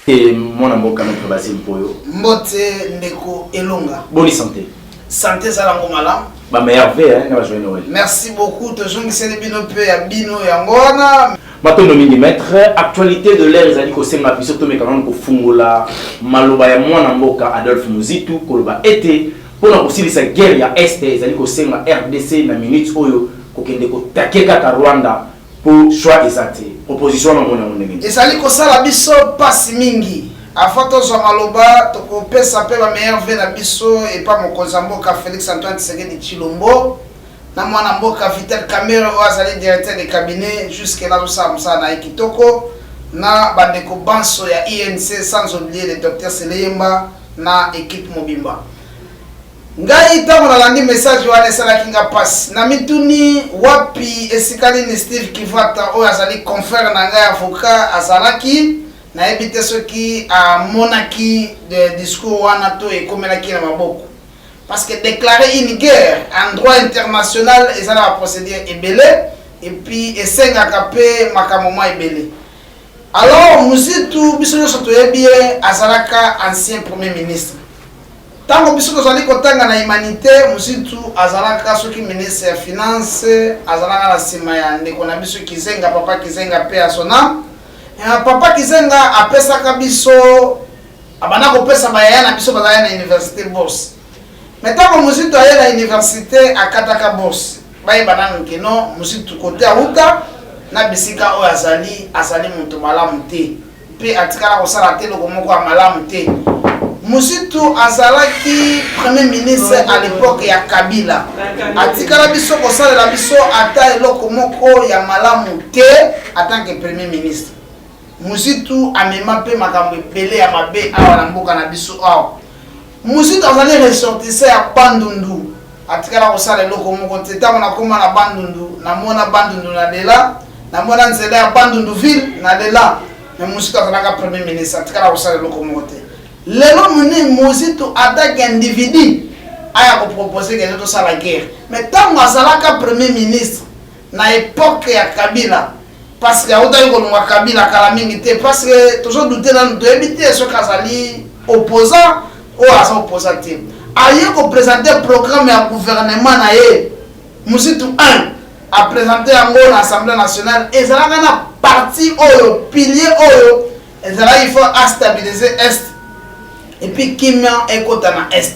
Et mon amour quand même Basile Poyo. Mbote ndeko elonga. Bonne santé. Santé salango malam. Ba merveille hein, joyeux Noël. Merci beaucoup toujours c'est bino pe ya bino ya ngona. Matono mingi maître, actualité de l'ère ezali ko senga biso to me quand même ko fungola maloba ya mwana mboka Adolphe Muzitu koloba été pona ko silisa guerre ya Est ezali ko senga RDC na minute oyo ko kende ko takeka ka Rwanda pour choix ezate. Proposition na mona ndenge. Ezali ko sala biso pasi mingi. Afato zo maloba to ko pesa pe ba meilleur ve na biso et pas mon kozamboka Félix Antoine Tshisekedi Tshilombo. Na mwana mboka Vital Kamerhe azali directeur de cabinet jusqu'à là ça na Kitoko na bandeko banso ya INC sans oublier le docteur Seleyemba na équipe Mobimba. Ngai tango na landi message wana sala kinga pass na mituni wapi esikali ni Steve Kivata o azali confrère na ngai avocat azalaki na ebite soki a monaki de discours wana to ekomelaki na maboko. Parce que déclarer une guerre en droit international, ils ont la procédure ébélé et puis ils sont capés makamoma ébélé. Alors Muzitu biso soto bien azalaka ancien premier ministre. Tant que biso tozali kotanga na humanité, Muzitu azalaka soki ministre ya finance, azalaka na sima ya ndeko na biso Kizenga papa Kizenga pe asona. Papa Kizenga apesaka biso abana ko pesa bayaya na biso bazaya na université bourse. Maintenant que Muzitu aye na université à Kataka bourse, baye banana keno Muzitu côté auta na bisika o azali mutu malamu te. Pe atikala ko sala te loko moko malamu te. Muzitu azalaki premier ministre à l'époque ya Kabila. Atikala biso ko sala la biso ata loko moko ya malamu te en tant que premier ministre. Muzitu amema pe makambo belé ya mabe awa na mboka na biso awa. Muzitu azali ressortissant ya Bandundu. Atikala ko sala loko moko te tango na koma na Bandundu, na mona Bandundu na lela, na mona nzela ya Bandundu ville na lela. Mais Muzitu azalaka premier ministre, atikala ko sala loko moko te. Lelo muni Muzitu attaque individu aya ko proposer que to sala guerre. Mais tango azalaka premier ministre na époque ya Kabila parce que autali ko longa Kabila kala mingi te parce que toujours douter na to éviter ce kazali opposant ou à son opposant. Aye ko présenter programme ya gouvernement na ye Muzitu 1 a présenté yango na Assemblée nationale et ça na parti oyo pilier oyo et ça il faut stabiliser est et puis kimia ekota na est.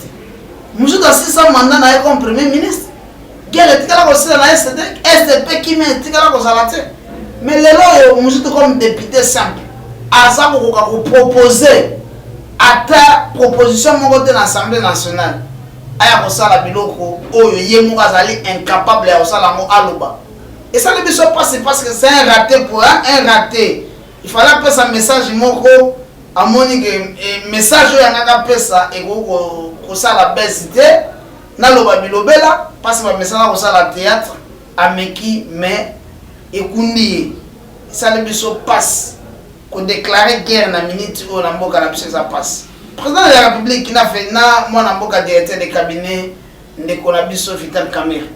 Muzitu asisa mandat na ye comme premier ministre. Guerre etikala ko sila na est pe kimia etikala ko salate. Mais lelo Muzitu comme député simple asa ko proposer ata proposition moko te na Assemblée nationale aya ko sala biloko oyo ye moko azali incapable ya osala ngo aloba. Et ça le biso parce que c'est un raté pour un raté. Il fallait appeler ça message moko amoni que message oyo ngaka pesa e ko sala besité na loba bilobela parce que message ko sala théâtre ameki mais ekundi. Ça le biso passe qu'on déclarer guerre na minute ou na mboka na biso ça passe. Président de la République qui n'a fait na moi na mboka directeur de cabinet ndeko na biso Vital Kamerhe.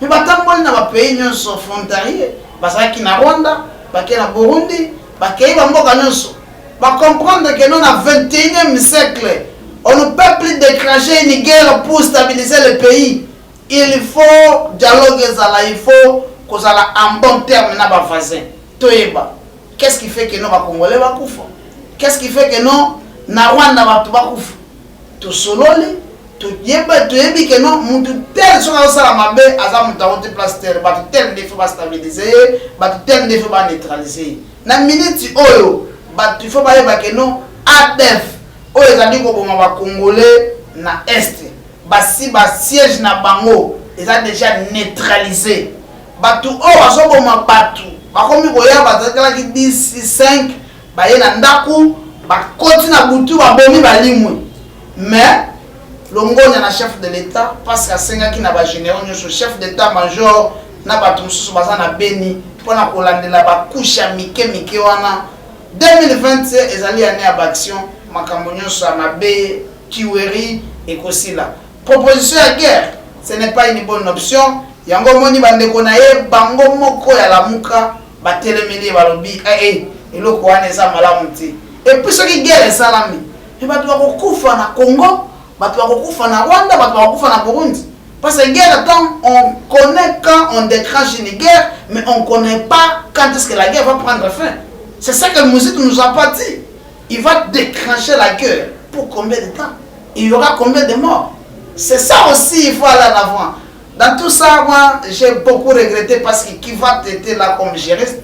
Mais batamboli na ba pays nyonso frontalier, basaki na Rwanda, baki na Burundi, baki ba mboka nyonso. Ba comprendre que nous na 21e siècle, on ne peut plus déclencher une guerre pour stabiliser le pays. Il faut dialogue ezala, il faut qu'on soit en bon terme na ba voisin. Toyeba. Qu'est-ce qui fait que nous, les Congolais, bakoufa? Qu'est-ce qui fait que nous, na Rwanda, bakoufa? Tu sololi, tu yebi que nous, mutu tel sur la salle mabe, aza mutu a place terre, batu tel défi va stabiliser, batu tel défi va neutraliser. Na minute oyo, batu faut pas yeba que nous, ADF, oyo ezali ko boma ba Congolais na est, basi ba siège na bango, ils ont déjà neutralisé. Batu oyo azo boma batu. Bakomi koya bazakala ki 10 5 baye na ndaku bakoti na butu babomi balimwe mais longonya na chef de l'état parce que asenga ki na ba généraux nyoso chef d'état major na batu mususu baza na Beni pona kolandela bakusha mike wana 2020 ezali année ya action makambo nyoso ya mabe kiweri ekosila proposition ya guerre ce n'est pas une bonne option. Yango moni bandeko na ye bango moko ya lamuka batelemeli balobi eloko wana eza malamu te Et puis ce qui guerre salami. Et bah tu vas kufa na Congo, bah tu vas kufa na Rwanda, bah tu vas kufa na Burundi. Parce que guerre attend, on connaît quand on déclenche une guerre, mais on ne connaît pas quand est-ce que la guerre va prendre fin. C'est ça que le Mouzit nous a pas dit. Il va déclencher la guerre. Pour combien de temps? Il y aura combien de morts? C'est ça aussi, il faut aller en avant. Dans tout ça, moi, j'ai beaucoup regretté parce que qui va t'aider là comme juriste,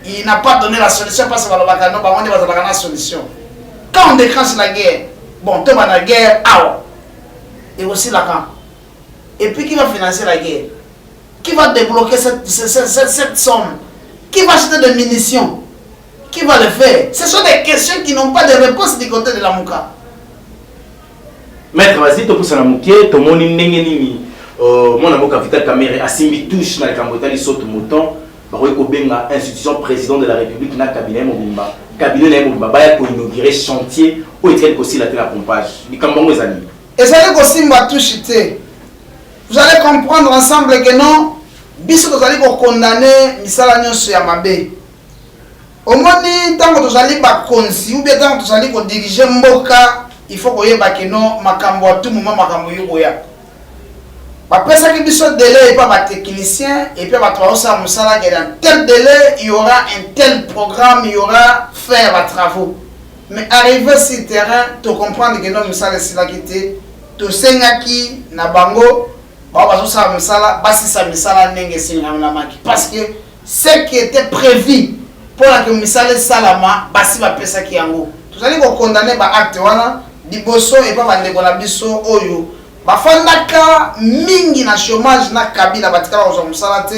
il n'a pas donné la solution parce que on va la solution. Quand on déclenche la guerre, bon, tu vas la guerre, et aussi la camp. Et puis qui va financer la guerre? Qui va débloquer cette somme? Qui va acheter des munitions? Qui va le faire? Ce sont des questions qui n'ont pas de réponse du côté de la Mouka. Maître, vas-y, tu pousses à la Mouké, tu m'as dit mon avocat Vital Kamerhe a simbi touche dans le Cambodge, il saute mouton. Benga institution président de la République na cabinet mobimba cabinet mobimba ba ko inaugurer chantier où était aussi la pompage du Cambongo ezali ezali ko simba touche te. Vous allez comprendre ensemble que non biso tozali ko condamner misala nyonso ya mabe. Omoni tango tozali ba konzi ou bien tango tozali ko diriger mboka, il faut ko yeba que non makambo à tout moment makambo yoya. Après ça, il y a un délai, il y a un technicien, et puis il y a un tel délai, il y aura un tel programme, il y aura faire les travaux. Mais arriver sur le terrain, tu comprends que nous sommes là qui étaient, tu sais qui na bango, parce que ce qui était prévu pour que nous soyons salama, basi va pesa qui ango. Tout ça, nous condamner par acte wana, diboso et pas bandeko biso oyo. Bafandaka mingi na chômage na kabila batikala ko musala te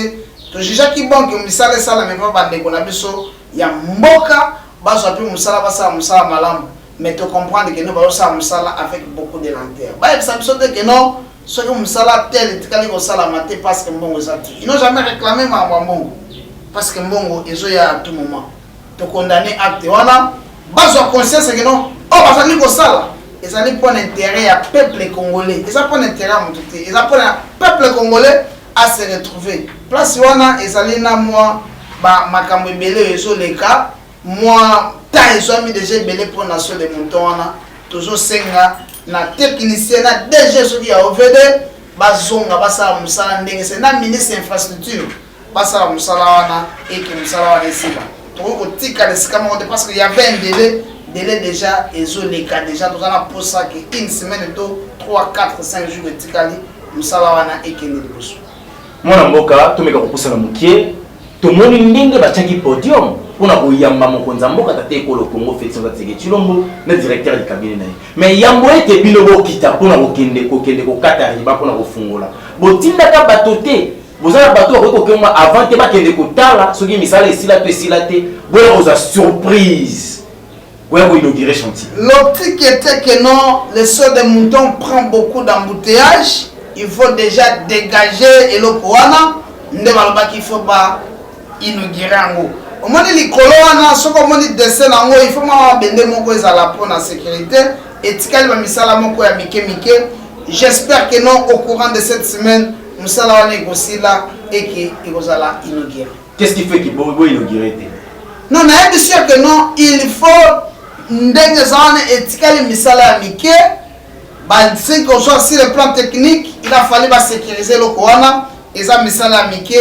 to jija ki bon ke misala sala me pa bande ko na biso ya mboka bazo api musala basa musala malamu mais to comprendre que nous ba sa musala avec beaucoup de lenteur ba ça biso de que non ce que musala tel tikali ko sala maté parce que mbongo ça ils n'ont jamais réclamé ma mbongo parce que mbongo ezo ya à tout moment to condamner acte wana bazo conscience que non oh bazali ko sala. Ils allaient prendre intérêt à peuple congolais. Ils allaient prendre intérêt à mon tout. Ils allaient prendre peuple congolais à se retrouver. Place wana, ils allaient na moi, bah makambo belé ezo les cas. Moi, ta ils ont mis déjà belé pour nation de montons wana. Toujours senga na technicien na DG ceux qui a OVD. Bah zonga bah ça musala ndenge c'est na ministre infrastructure. Bah ça musala wana et que musala wana ici là. Tout au tika les scamons parce qu'il y avait un délai déjà et les cas déjà nous allons pour ça que une semaine et 3, 4, 5 jours de tikali nous salawana et que nous bosso mwana mboka to meka kopusa na mukie to moni ndenge bachaki podium pona koyamba mokonza mboka tate ko le Congo Félix Tshisekedi Tshilombo na directeur du cabinet naye mais yambo ete bilobo kita pona kokende ko kata riba pona kofungola botinda ka batote vous avez bateau ko kema avant te bakende ko tala soki misala esila to esila te bola oza surprise. L'optique était que non, le saut de mouton prend beaucoup d'embouteillages. Il faut déjà dégager et le koana. Il faut pas inaugurer en haut. Au moins, les colons, ce qu'on dit dessin en haut, il faut que mon cause à la pour la sécurité. Et tikali va misala mon ya mike. J'espère que non, au courant de cette semaine, nous allons négocier là et qu'il va inaugurer. Qu'est-ce qui fait qu'il va inaugurer? Non, mais bien sûr que non, il faut. Ndenge zone etikali misala mike ba c'est qu'on soit sur le plan technique il a fallu sécuriser le koana et ça misala mike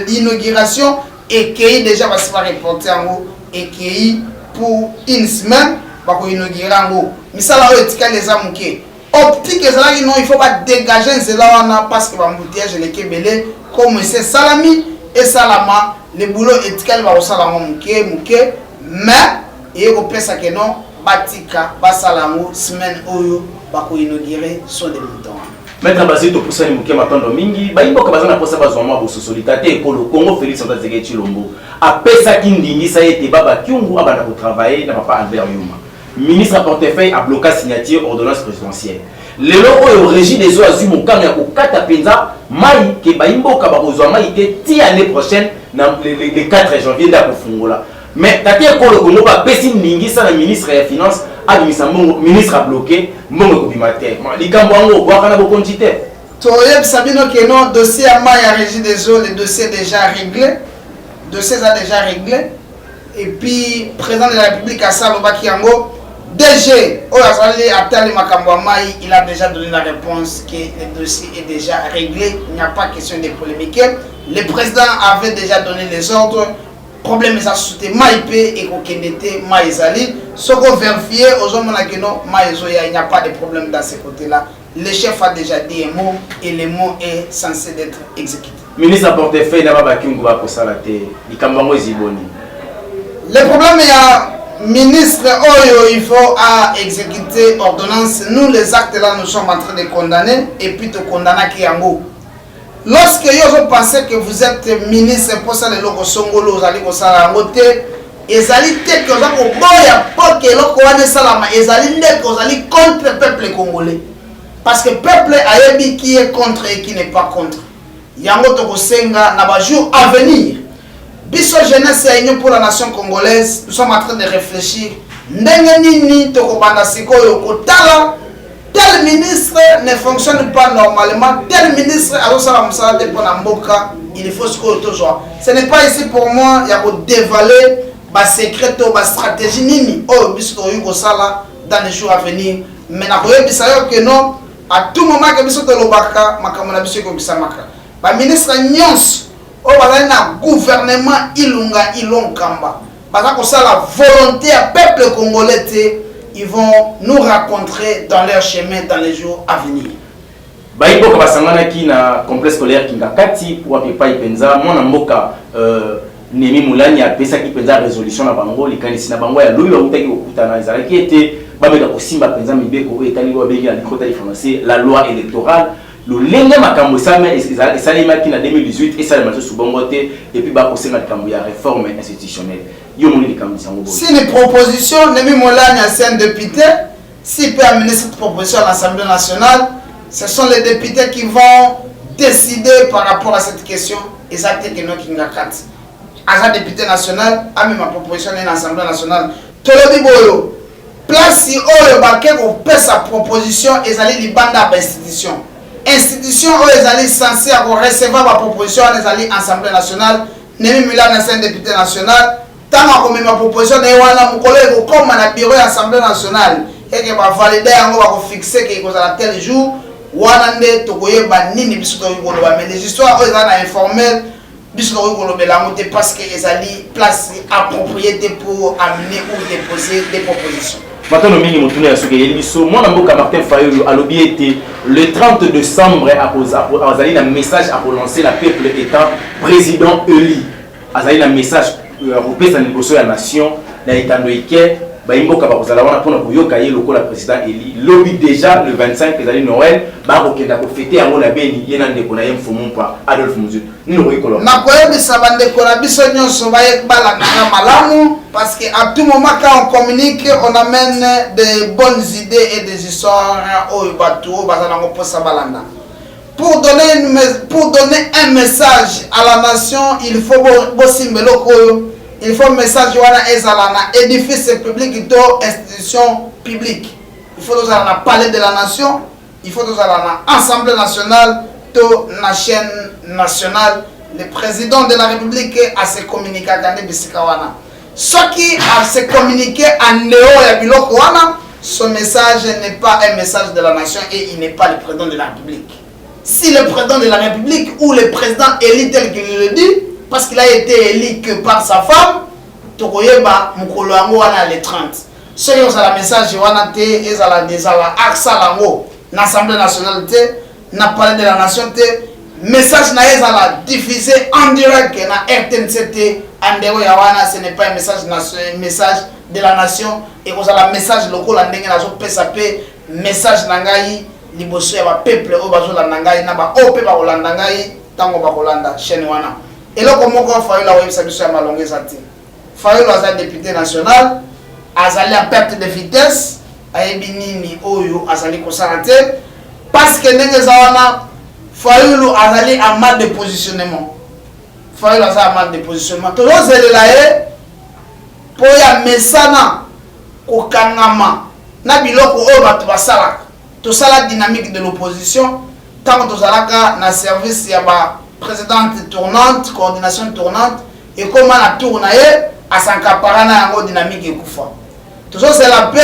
l'inauguration et qui déjà va se faire reporter en haut et qui pour une semaine va ko inaugurer en haut misala etikali les amuke optique ezala non il faut pas dégager cela wana parce que ba embouteillage les kebele comme c'est salami et salama le boulot etikali va osala muke mais et au pesa que non batika basalango semaine oyo bako inaugurer son de moutons. Maître Bazito pour ça ni muke matondo mingi baimbo ka bazana posa bazoma boso solidarité ko le Congo Félix Tshisekedi Tshilombo a pesa kindingi ça été baba kyungu abana ko travailler na papa Albert Yuma ministre à portefeuille a bloqué signature ordonnance présidentielle lelo oyo régime des eaux azu mokano ya kokata penza mai ke baimbo ka bakozwa mai te ti année prochaine le 4 janvier nda ko fungola. Mais quand le Congo va baisser ça le ministre des Finances a ministre a bloqué mon copimateur. Les Cambouango voient qu'on a beaucoup de temps. Toyeb Sabino que non dossier à Maya Régie des eaux le dossier déjà réglé. Dossier a déjà réglé et puis président de la République à Salobaki Yango DG Oyazali Atali Makambouamai, il a déjà donné la réponse que le dossier est déjà réglé, il n'y a pas question de polémique. Le président avait déjà donné les ordres. Problème est à soutenir Maïpé et Kokendete Maïzali. Ce qu'on vérifie aux hommes il n'y a pas de problème dans ce côté-là. Le chef a déjà dit un mot et le mot est censé être exécuté. Ministre portefeuille n'a pas pour ça la terre. Le problème est à ministre Oyo, il faut à exécuter ordonnance. Nous les actes là nous sommes en train de condamner et puis de condamner qui est en haut. Lorsque vous pensez que vous êtes ministre pour ça, les locaux songolo, vous allez vous allez et allez que vous allez pour que locaux allez salama, et allez contre le peuple congolais. Parce que le peuple a dit qui est contre et qui n'est pas contre. Yango toko senga na ba jour à venir. Biso jeunesse et pour la nation congolaise, nous sommes en train de réfléchir. Ndenge nini toko banda sikoyo kotala. Tel ministre ne fonctionne pas normalement, tel ministre il faut ce que ce n'est pas ici pour moi, il y a dévaler ma secret ou ma stratégie nini dans les jours à venir. Mais que non, à tout moment que biso tolobaka makamona biso ko bisamaka. Ba ministre nyons o bazana gouvernement ilunga ilonkamba. Baza ko sala volonté à peuple congolais. Ils vont nous rencontrer dans leur chemin dans les jours à venir. Baïbo Kabasangana qui na complexe scolaire qui n'a kati pour appeler Penza, mon amboka Nemi Moulani a pesa qui penza résolution na bango, les kanisi na bango ya loyo utaki okutana ezala qui était bameka ko simba penza mibeko etali wa bengi na likota différencier la loi électorale. Le lenge makambo ça mais ezali maki na 2018 et ça le marché sous bongote et puis ba ko senga makambo ya réforme institutionnelle. Si les propositions, Nemi Moulani c'est un député, s'il peut amener cette proposition à l'Assemblée nationale, ce sont les députés qui vont décider par rapport à cette question. Exactement que nous qui nous as un député national, a mis ma proposition à l'Assemblée nationale. Tolobi Boyo, place si Oyo Baké ou peut sa proposition, ils allaient les bandes d'institution. Institution où ils allaient censés recevoir ma proposition à l'Assemblée nationale. Nemi Moulani c'est un député national. Tant que ma proposition est mon collègue comme à bureau de l'Assemblée nationale et que va valider va fixer que à tel jour wanande tokoye ba nini biso to mais les histoires eux sont informelles biso to parce que ils ali place appropriée pour amener ou déposer des propositions. Maintenant mingi mutune ya suke yeliso mwana mboka Martin Fayulu alobi été le 30 décembre à azali un message à lancer la peuple étant président élu azali un message repesa liboso ya nation na etando ike baimboka bakozala wana pona koyoka ye lokola président eli lobi déjà le 25 ezali Noël ba kokenda ko fêter yango na beni ye na ndeko na ye mfumu mpa Adolphe Muzitu nino koyikola na koyebisa bandeko na biso nyonso baye bala na malamu parce que à tout moment quand on communique on amène de bonnes idées et des histoires au bateau bazana ngo posa balanda. Pour donner un message à la nation, il faut il faut un message à édifice public et institution publique. Il faut parler de la nation, il faut l'Assemblée nationale, la chaîne nationale, le président de la République a se communiqué à Gandhi Bissikawana. Ce qui a se communiqué en Néo ce message n'est pas un message de la nation et il n'est pas le président de la République. Si le président de la République ou le président élu tel qu'il le dit, parce qu'il a été élu que par sa femme, Tokoyeba Mukolo Ango wana le 30. Ce qui est le message wana te ezala desala aksa lango l'Assemblée nationale te n'a parlé de la nation te message na ezala diffusé en direct na RTNC andero ya wana ce n'est pas un message de la nation et ozala message local ndenge nazo pesa pe message na ngai liboso ya ba peuple o bazolanda ngai na ba o pe ba kolanda ngai tango ba kolanda chaîne wana eloko moko Fayulu awebisa biso ya malongeza te Fayulu aza député national azali à perte de vitesse ayebi nini oyo azali kosala te parce que ndenge za wana Fayulu azali en mal de positionnement Fayulu aza en mal de positionnement tozozelela ye po ya mesana kokangama na biloko oyo bato basalaka tosala dynamique de l'opposition tant que tozalaka na service ya ba présidente tournante coordination tournante et comment la tourne asankapara na yango dynamique ekufa tozosala mpe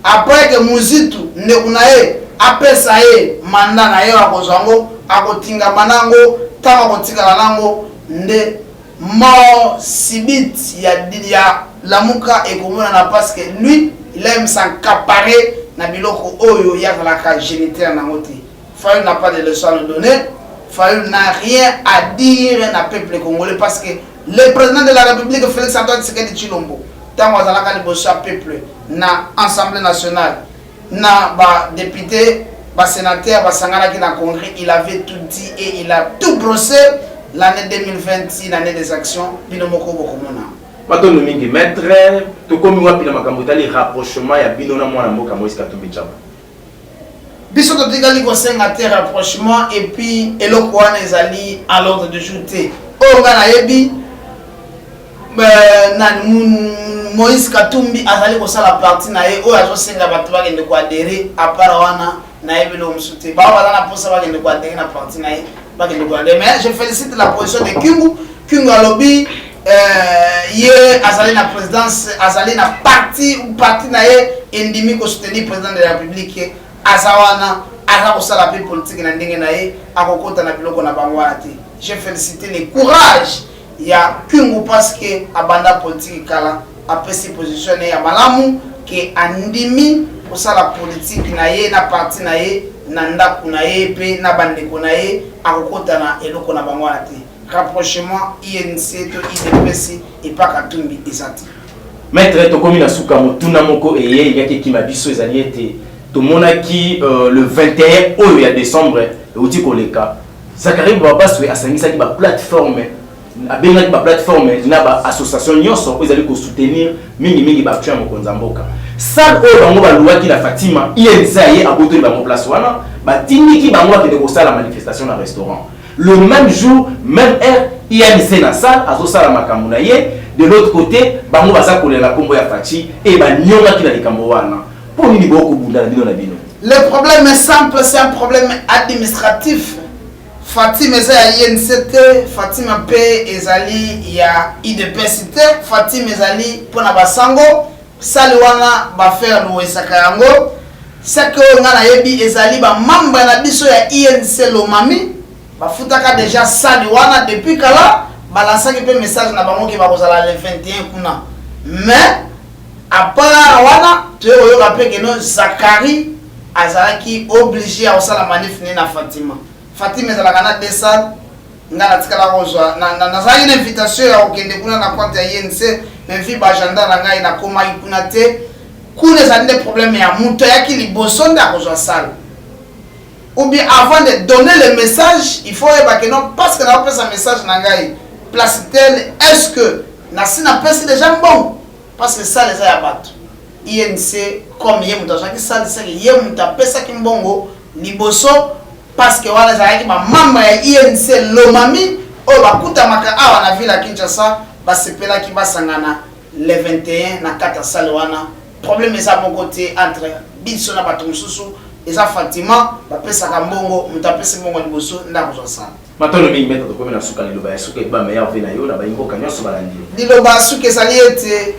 après que muzitu ndeko na ye apesa ye manda na ye akozwa yango akotingama nango ntango akotikala nango nde mort subite ya lamuka ekomonana parce que lui il aime s'encaparer na biloko oyo yazalaka géniteur nango te. Fayoul n'a pas de leçon à nous donner. Fayoul n'a rien à dire na peuple congolais parce que le président de la République Félix Antoine Tshisekedi Tshilombo tango azalaka liboso ya peuple na Assemblée nationale na ba député ba sénateur basanganaki na congrès, il avait tout dit et il a tout brossé. L'année 2026, l'année des actions, binomoko bokomona. Batono mingi maître, to komi wapi na makambo tali rapprochement ya bino na mwana mboka Moïse Katumbi Tshaba. Biso to tikali ko senga te rapprochement et puis eloko wana ezali à l'ordre de jour te. O ngana yebi Moïse Katumbi azali ko sala partie na ye o azo senga batu ba kende ko adhérer à part wana na yebi lo msute. Ba bana na posa ba kende ko adhérer na partie na ye. Mais je félicite la position de Kingu. Kingu Alobi, azali na présidence, azali na parti ou parti na ye endimi ko soutenir président de la République. Azawana, aza la paix politique na ndenge na ye, akokota na biloko na bango ate. Je félicite le courage ya Kingu parce que abanda politique kala apesi position ya malamu ke andimi la politique na ye na parti na ye. Nanda kunaye pe na bandeko na ye akokota na eloko na bango ate rapprochement INC to IDPC et pas Katumbi ezati maître to komi na suka motuna moko eye yaki kimabiso ezali ete to monaki le 21 oyo ya décembre uti koleka Zakari Babaswe asangisa ki ba plateforme abengaki ba plateforme na ba association nyonso ezali ko soutenir mingi ba action mokonza mboka Sal oyo bango baluaki na Fatima INC ye abotoli bango place wana batindiki bango akende kosala manifestation na restaurant le même jour même heure INC na salle azosala makambo na ye de l'autre côté bango baza kolela kombo ya Fachi et banyongaki na likambo wana po nini boko bunda na bino na bino. Le problème est simple, c'est un problème administratif. Fatima eza ya INC, Fatima pe ezali ya IDPS, Fatima ezali pona basango sali wana ba faire louesaka yango sako ngana yebi ezali ba membre na biso ya INC Lomami ba futaka déjà sali wana depuis kala balansaki pe message na bango ki ba kozala le 21 kuna mais apara wana to yo rappelle que no Zakari azalaki obligé à osala manif na Fatima ezalaka na desal ngana tikala kozwa na zali une invitation ya okende kuna na compte ya INC mais vi ba agenda na ngai na koma kuna te kuna za des problèmes ya muto yaki liboso nda kozwa sala ou bien avant de donner le message il faut eba que non parce que na pesa message na ngai place tel est-ce que na sina pesa déjà bon parce que ça les a battu INC comme yé muto jaki sala c'est yé muto pesa ki mbongo liboso parce que wana zaki ba membre ya INC Lomami o bakuta maka awa na ville ya Kinshasa basepela ki basangana le 21 na kata sale wana problème eza mon côté entre biso na bato mususu eza Fatima bapesaka mbongo mutapesi mbongo liboso ndako zo sala matono mingi meta to komena suka liloba ya suka ba meilleur vina yo na ba imboka nyoso balandi liloba suka ezali ete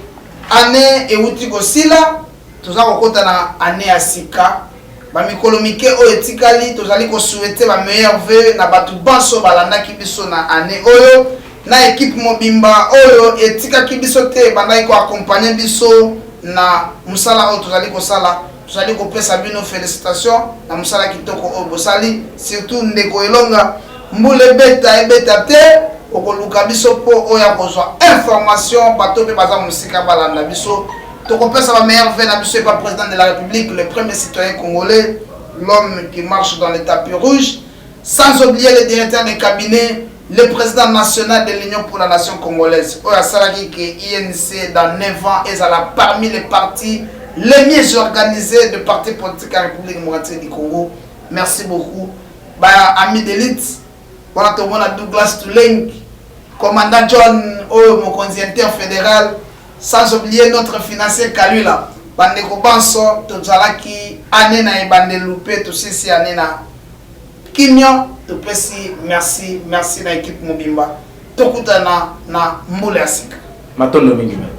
année euti kosila toza kokota na année ya sika ba mikolo mike oyo etikali tozali ko souhaiter ba meilleur vœu na bato banso balandaki biso na année oyo na équipe mobimba oyo etikaki biso te bandaki ko accompagner biso na musala oyo tozali kosala tozali kopesa bino félicitations na musala kitoko oyo bosali surtout ndeko elonga mbule ebeta te okoluka biso po oyo akozwa information bato pe baza musika balanda biso tokopesa ba meilleur vœu na biso et pas président de la République le premier citoyen congolais l'homme qui marche dans le tapis rouge sans oublier le directeur de cabinet le président national de l'Union pour la nation congolaise oyo asalaki ke INC dans 9 ans ezala parmi les partis les mieux organisés de partis politiques en République démocratique du Congo. Merci beaucoup ba ami d'élite wana tomona Douglas Tuleng commandant John oyo mokonzi interfédéral sans oublier notre financier Kalula bandeko banso tozalaki année na ebande loupé to sisi année na kimia to pesi merci na équipe mobimba tokutana na mbula sika matondo mingi.